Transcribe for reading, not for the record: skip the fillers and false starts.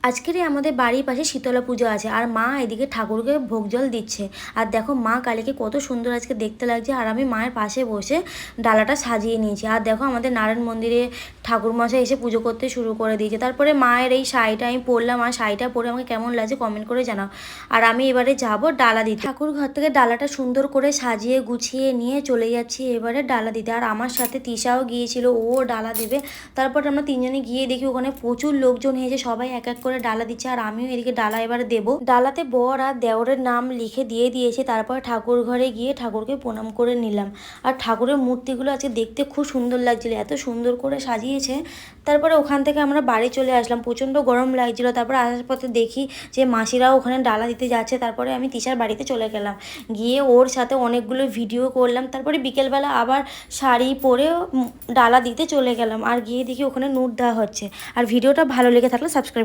আজকেরই আমাদের বাড়ির পাশে শীতলা পুজো আছে আর মা এদিকে ঠাকুরকে ভোগ জল দিচ্ছে। আর দেখো মা কালীকে কত সুন্দর আজকে দেখতে লাগছে। আর আমি মায়ের পাশে বসে ডালাটা সাজিয়ে নিয়েছি। আর দেখো আমাদের নারায়ণ মন্দিরে ঠাকুরমশাই এসে পুজো করতে শুরু করে দিয়েছে। তারপরে মায়ের এই শাড়িটা আমি পরলাম, আর শাড়িটা পরে আমাকে কেমন লাগছে কমেন্ট করে জানাও। আর আমি এবারে যাব ডালা দিতে। ঠাকুর ঘর থেকে ডালাটা সুন্দর করে সাজিয়ে গুছিয়ে নিয়ে চলে যাচ্ছি এবারে ডালা দিতে। আর আমার সাথে তিশাও গিয়েছিল, ও ডালা দেবে। তারপর আমরা তিনজনে গিয়ে দেখি ওখানে প্রচুর লোকজন হয়েছে, সবাই এক এক করে ডালা দিচ্ছে। আর আমিও এদিকে ডালা এবারে দেবো। ডালাতে বর আর দেওরের নাম লিখে দিয়ে দিয়েছে। তারপর ঠাকুর ঘরে গিয়ে ঠাকুরকে প্রণাম করে নিলাম। আর ঠাকুরের মূর্তিগুলো আজকে দেখতে খুব সুন্দর লাগছিল, এত সুন্দর করে সাজিয়েছে। তারপরে ওখান থেকে আমরা বাড়ি চলে আসলাম, প্রচণ্ড গরম লাগছিল। তারপরে আসার পথে দেখি যে মাসিরাও ওখানে ডালা দিতে যাচ্ছে। তারপরে আমি তিশার বাড়িতে চলে গেলাম, গিয়ে ওর সাথে অনেকগুলো ভিডিও করলাম। তারপরে বিকেলবেলা আবার শাড়ি পরে ডালা দিতে চলে গেলাম। আর গিয়ে দেখি ওখানে নুট দেওয়া হচ্ছে। আর ভিডিওটা ভালো লেগে থাকলে সাবস্ক্রাইব।